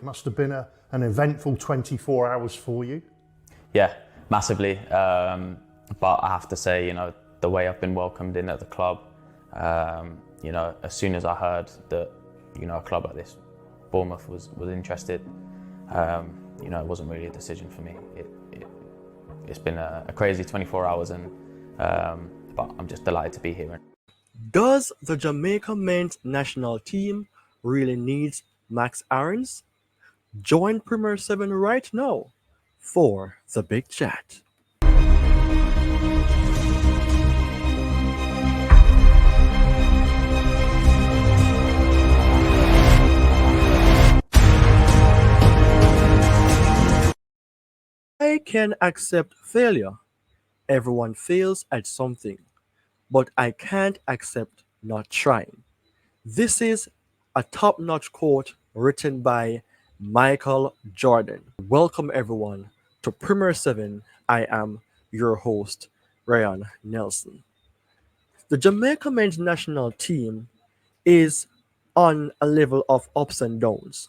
must have been an eventful 24 hours for you. Yeah, massively. But I have to say, you know, the way I've been welcomed in at the club, you know, as soon as I heard that, you know, a club like this, Bournemouth, was interested, you know, it wasn't really a decision for me. It's been a crazy 24 hours, and but I'm just delighted to be here. Does the Jamaica men's national team really need Max Aarons? Join Premier 7 right now for the big chat. I can accept failure. Everyone fails at something, but I can't accept not trying. This is a top-notch quote written by Michael Jordan. Welcome everyone to Premier 7. I am your host, Ryan Nelson. The Jamaica men's national team is on a level of ups and downs,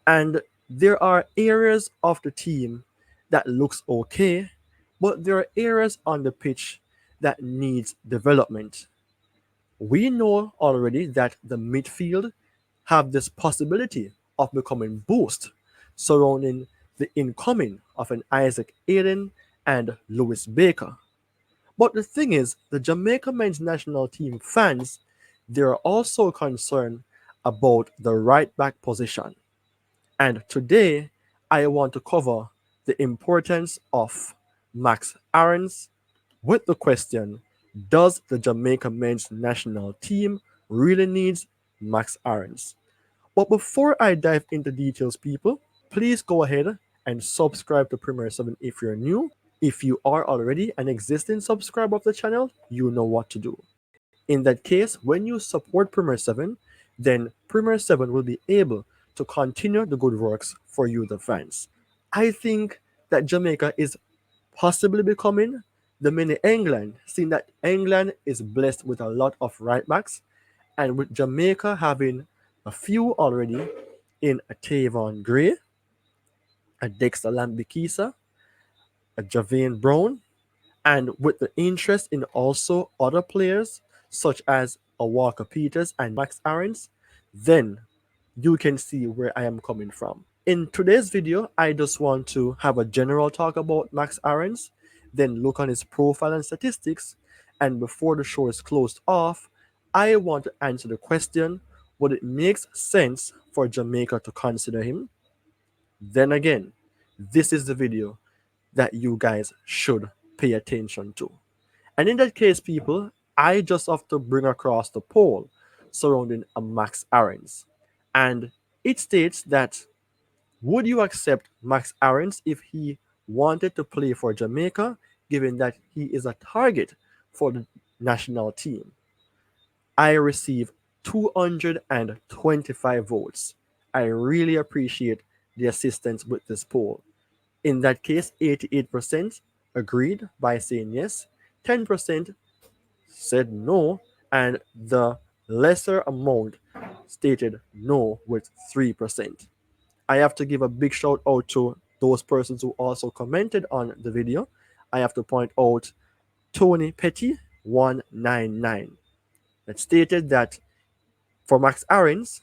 and there are areas of the team that looks okay, but there are areas on the pitch that needs development. We know already that the midfield have this possibility of becoming boost surrounding the incoming of an Isaac Aiden and Lewis Baker. But the thing is, the Jamaica men's national team fans, they are also concerned about the right back position. And today, I want to cover the importance of Max Aarons with the question, does the Jamaica men's national team really need Max Aarons? But before I dive into details, people, please go ahead and subscribe to Premier 7 if you're new. If you are already an existing subscriber of the channel, you know what to do. In that case, when you support Premier 7, then Premier 7 will be able to continue the good works for you, the fans. I think that Jamaica is possibly becoming the mini England, seeing that England is blessed with a lot of right backs, and with Jamaica having a few already in a Tavon Gray, a Dexter Lambikisa, a Javane Brown, and with the interest in also other players such as a Walker Peters and Max Aarons, then you can see where I am coming from. In today's video, I just want to have a general talk about Max Aarons, then look on his profile and statistics, and before the show is closed off, I want to answer the question, would it make sense for Jamaica to consider him? Then again, this is the video that you guys should pay attention to. And in that case, people, I just have to bring across the poll surrounding a Max Aarons. And it states that, would you accept Max Aarons if he wanted to play for Jamaica, given that he is a target for the national team? I received 225 votes. I really appreciate the assistance with this poll. In that case, 88% agreed by saying yes, 10% said no, and the lesser amount stated no with 3%. I have to give a big shout out to those persons who also commented on the video. I have to point out Tony Petty 199 that stated that for Max Aarons,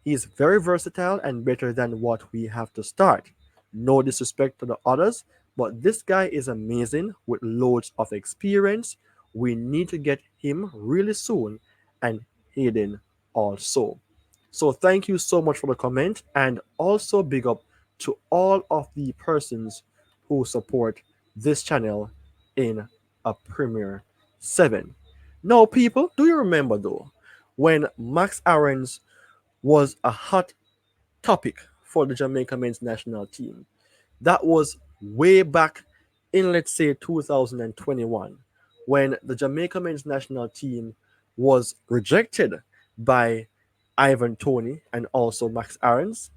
he is very versatile and better than what we have to start. No disrespect to the others, but this guy is amazing with loads of experience. We need to get him really soon, and Hayden also. So thank you so much for the comment, and also big up to all of the persons who support this channel in a Premier 7. Now, people, do you remember though, when Max Aarons was a hot topic for the Jamaica men's national team? That was way back in, let's say, 2021, when the Jamaica men's national team was rejected by Ivan Toney and also Max Aarons.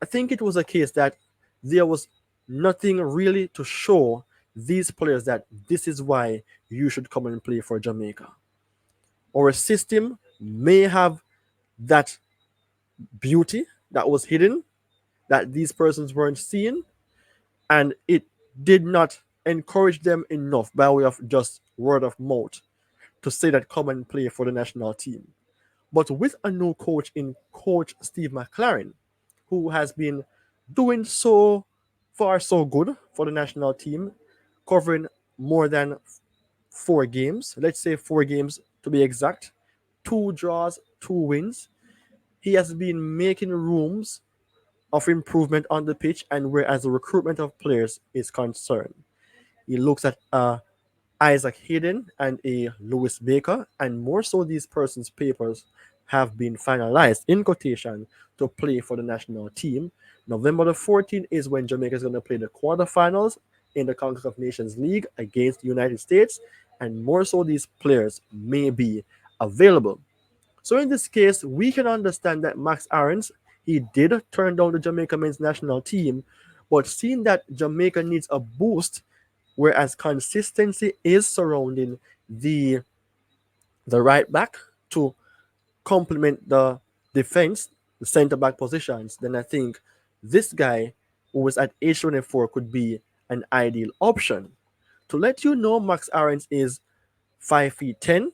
I think it was a case that there was nothing really to show these players that this is why you should come and play for Jamaica. Or a system may have that beauty that was hidden, that these persons weren't seen, and it did not encourage them enough by way of just word of mouth to say that come and play for the national team. But with a new coach in Coach Steve McLaren, who has been doing so far so good for the national team, covering more than 4 games, let's say 4 games to be exact, 2 draws, 2 wins. He has been making rooms of improvement on the pitch, and whereas the recruitment of players is concerned, he looks at Isaac Hayden and a Lewis Baker, and more so these persons' papers have been finalized in quotation to play for the national team. November the 14th is when Jamaica is going to play the quarterfinals in the CONCACAF Nations League against the United States, and more so these players may be available. So in this case, we can understand that Max Aarons, he did turn down the Jamaica men's national team, but seeing that Jamaica needs a boost, whereas consistency is surrounding the right back to complement the defense, the centre back positions, then I think this guy who was at age 24 could be an ideal option. To let you know, Max Aarons is 5 feet 10.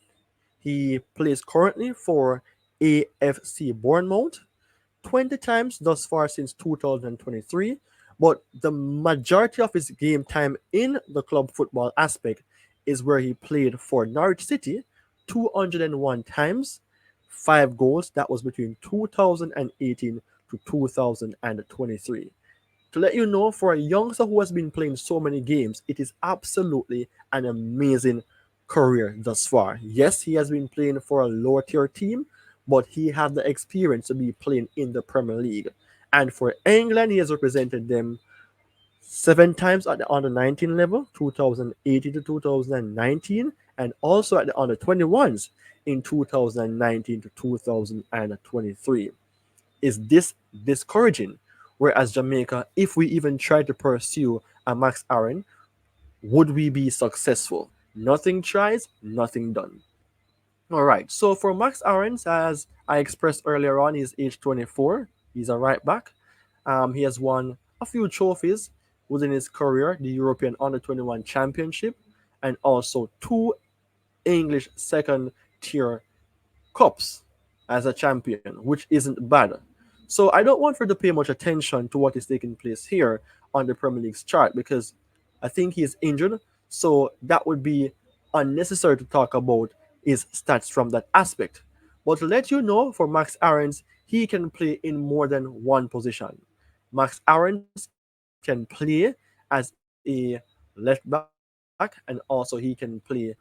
He plays currently for AFC Bournemouth 20 times thus far since 2023, but the majority of his game time in the club football aspect is where he played for Norwich City 201 times, 5 goals. That was between 2018 to 2023. To let you know, for a youngster who has been playing so many games, it is absolutely an amazing career thus far. Yes, he has been playing for a lower tier team, but he had the experience to be playing in the Premier League. And for England, he has represented them 7 times at the under 19 level, 2018 to 2019, and also at the under 21s in 2019 to 2023. Is this discouraging? Whereas Jamaica, if we even try to pursue a Max Aaron, would we be successful? Nothing tries, nothing done. All right. So for Max Aarons, as I expressed earlier on, he's age 24. He's a right back. He has won a few trophies within his career: the European Under 21 Championship, and also 2 English second tier cups as a champion, which isn't bad. So I don't want her to pay much attention to what is taking place here on the Premier League's chart because I think he is injured. So that would be unnecessary to talk about his stats from that aspect. But to let you know, for Max Aarons, he can play in more than one position. Max Aarons can play as a left back, and also he can play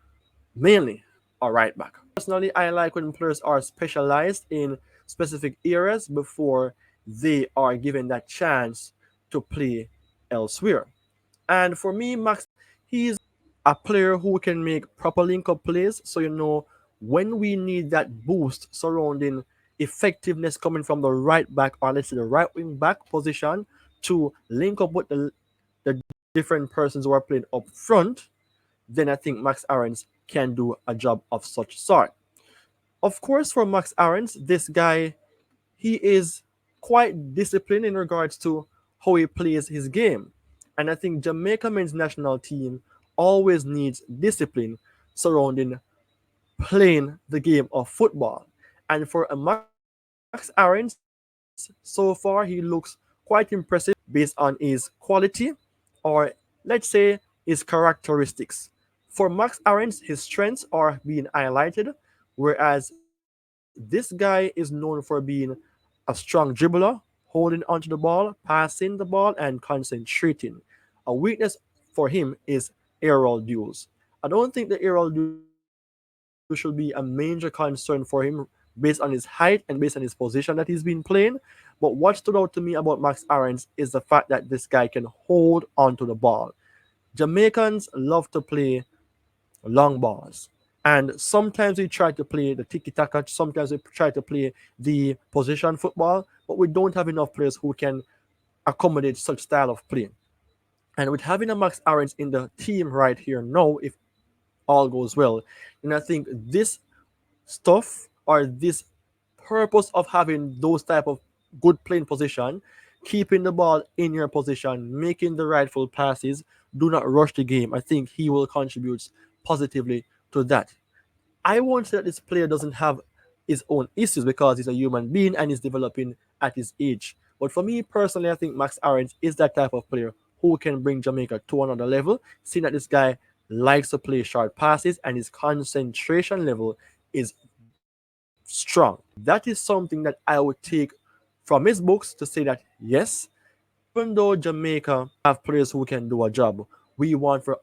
mainly a right back. Personally, I like when players are specialized in specific areas before they are given that chance to play elsewhere. And for me, Max, he's a player who can make proper link up plays. So, when we need that boost surrounding effectiveness coming from the right back, or let's say the right wing back position, to link up with the different persons who are playing up front, then I think Max Aarons can do a job of such sort. Of course, for Max Aarons, this guy, he is quite disciplined in regards to how he plays his game. And I think Jamaica men's national team always needs discipline surrounding playing the game of football. And for a Max Aarons, so far he looks quite impressive based on his quality, or let's say his characteristics. For Max Aarons, his strengths are being highlighted, whereas this guy is known for being a strong dribbler, holding onto the ball, passing the ball, and concentrating. A weakness for him is aerial duels. I don't think the aerial duel should be a major concern for him based on his height and based on his position that he's been playing. But what stood out to me about Max Aarons is the fact that this guy can hold onto the ball. Jamaicans love to play long balls. And sometimes we try to play the tiki taka, sometimes we try to play the position football, but we don't have enough players who can accommodate such style of play. And with having a Max Aarons in the team right here now, if all goes well, then I think this stuff, or this purpose of having those type of good playing position, keeping the ball in your position, making the rightful passes. Do not rush the game. I think he will contribute positively to that. I won't say that this player doesn't have his own issues because he's a human being and he's developing at his age. But for me personally, I think Max Aarons is that type of player who can bring Jamaica to another level. Seeing that this guy likes to play short passes and his concentration level is strong. That is something that I would take from his books to say that yes, even though Jamaica have players who can do a job, we want for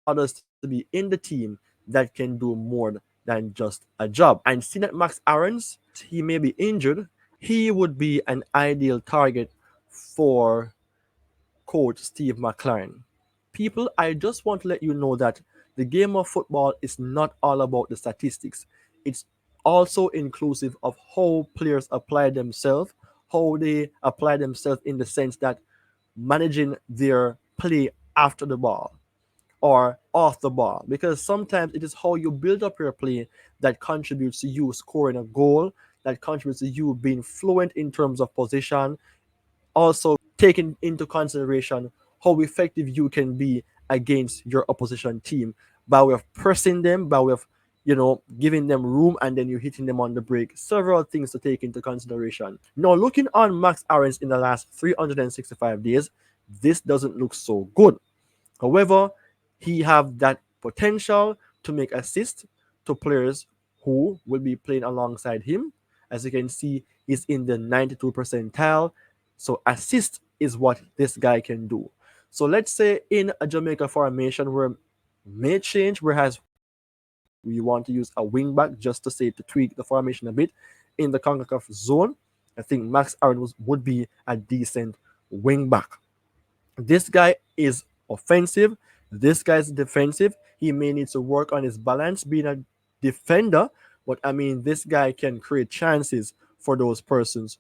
others to be in the team that can do more than just a job. And seeing that Max Aarons, he may be injured, he would be an ideal target for coach Steve McLaren. People, I just want to let you know that the game of football is not all about the statistics. It's also inclusive of how players apply themselves, how they apply themselves in the sense that managing their play after the ball or off the ball, because sometimes it is how you build up your play that contributes to you scoring a goal, that contributes to you being fluent in terms of position, also taking into consideration how effective you can be against your opposition team by way of pressing them, by way of giving them room and then you hitting them on the break. Several things to take into consideration. Now, looking on Max Aarons in the last 365 days, this doesn't look so good. However, he have that potential to make assists to players who will be playing alongside him. As you can see, he's in the 92 percentile. So assist is what this guy can do. So let's say in a Jamaica formation where may change, whereas we want to use a wing back just to say to tweak the formation a bit in the CONCACAF zone. I think Max Aaron would be a decent wing back. This guy is offensive. This guy's defensive. He may need to work on his balance being a defender, but I mean, this guy can create chances for those persons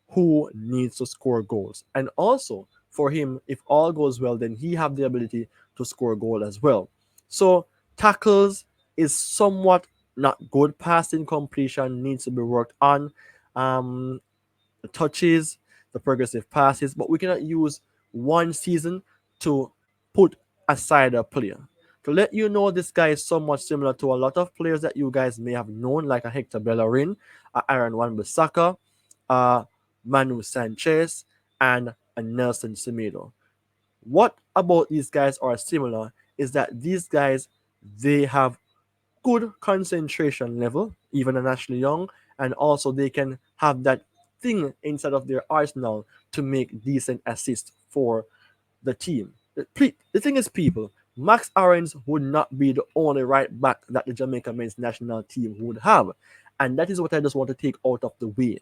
who needs to score goals. And also for him, if all goes well, then he have the ability to score a goal as well. So tackles is somewhat not good. Passing completion needs to be worked on. The touches, the progressive passes, but we cannot use one season to put aside a player. To let you know, this guy is somewhat similar to a lot of players that you guys may have known, like a Hector Bellerin, a Aaron Wan-Bissaka, a Manu Sanchez, and a Nelson Semedo. What about these guys are similar is that these guys, they have good concentration level, even a Ashley Young, and also they can have that thing inside of their arsenal to make decent assists for the team. The thing is, people, Max Aarons would not be the only right back that the Jamaica men's national team would have. And that is what I just want to take out of the way.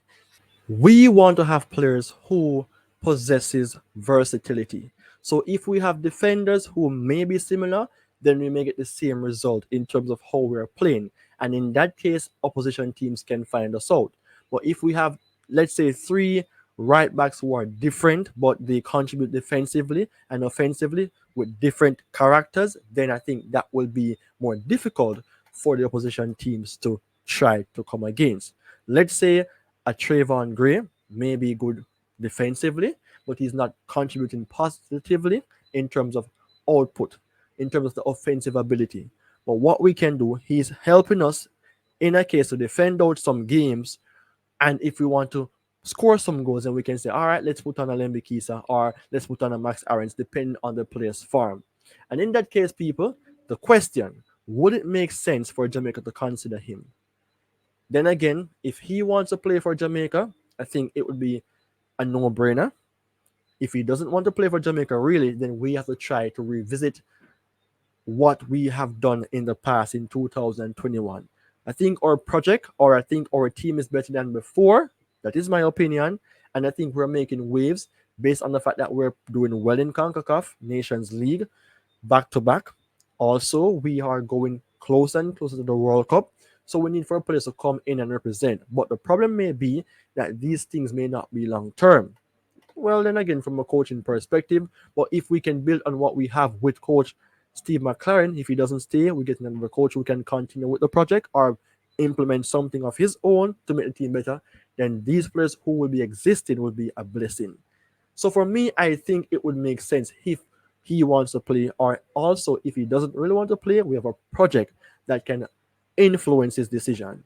We want to have players who possesses versatility. So if we have defenders who may be similar, then we may get the same result in terms of how we're playing. And in that case, opposition teams can find us out. But if we have, let's say, three right backs who are different, but they contribute defensively and offensively with different characters, then I think that will be more difficult for the opposition teams to try to come against. Let's say a Trayvon Gray may be good defensively, but he's not contributing positively in terms of output, in terms of the offensive ability. But what we can do, he's helping us in a case to defend out some games. And if we want to score some goals, then we can say, all right, let's put on a Lembikisa or let's put on a Max Aarons, depending on the player's form. And in that case, people, the question, would it make sense for Jamaica to consider him? Then again, if he wants to play for Jamaica, I think it would be a no-brainer. If he doesn't want to play for Jamaica, really, then we have to try to revisit what we have done in the past in 2021. I think our project, or I think our team is better than before. That is my opinion. And I think we're making waves based on the fact that we're doing well in CONCACAF, Nations League, back to back. Also, we are going closer and closer to the World Cup. So we need for players to come in and represent. But the problem may be that these things may not be long term. Well, then again, from a coaching perspective, but if we can build on what we have with coach Steve McLaren, if he doesn't stay, we get another coach who can continue with the project or implement something of his own to make the team better, then these players who will be existing will be a blessing. So for me, I think it would make sense if he wants to play, or also if he doesn't really want to play, we have a project that can influence his decision.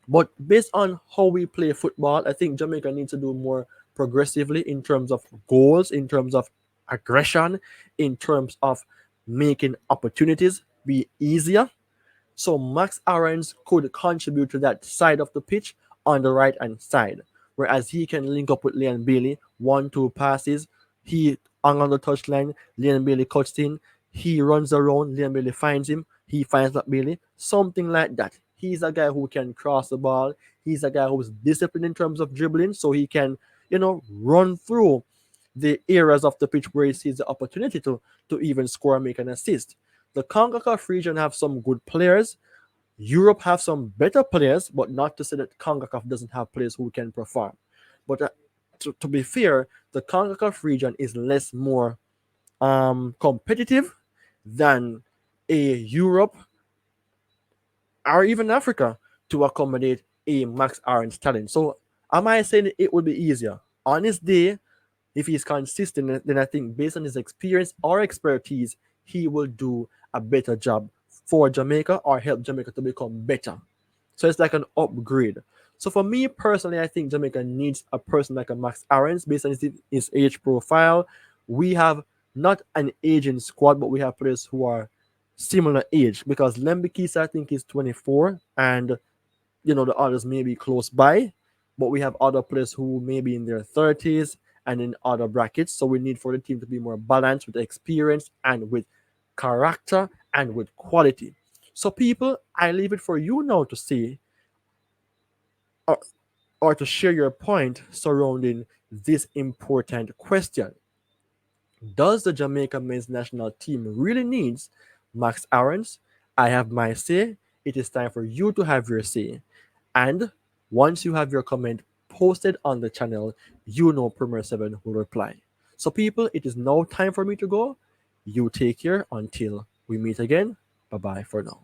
But based on how we play football, I think Jamaica needs to do more progressively in terms of goals, in terms of aggression, in terms of making opportunities be easier. So Max Aarons could contribute to that side of the pitch on the right hand side, whereas he can link up with Leon Bailey, 1-2 passes. He hung on the touchline, Leon Bailey cuts in, he runs around, Leon Bailey finds him, he finds that Bailey, something like that. He's a guy who can cross the ball. He's a guy who's disciplined in terms of dribbling, so he can, run through the areas of the pitch where he sees the opportunity to even score and make an assist. The CONCACAF region have some good players. Europe have some better players, but not to say that CONCACAF doesn't have players who can perform. But to be fair, the CONCACAF region is less more competitive than a Europe or even Africa to accommodate a Max Aaron's talent. So am I saying it would be easier? On his day, if he's consistent, then I think based on his experience or expertise, he will do a better job for Jamaica or help Jamaica to become better. So it's like an upgrade. So for me personally, I think Jamaica needs a person like a Max Aarons based on his age profile. We have not an aging squad, but we have players who are similar age because Lembikisa I think is 24 and the others may be close by, but we have other players who may be in their 30s and in other brackets. So we need for the team to be more balanced with experience and with character and with quality. So people, I leave it for you now to see or, or to share your point surrounding this important question. Does the Jamaica men's national team really needs Max Aarons? I have my say. It is time for you to have your say. And once you have your comment posted on the channel, Premier 7 will reply. So people, it is now time for me to go. You take care until we meet again. Bye bye for now.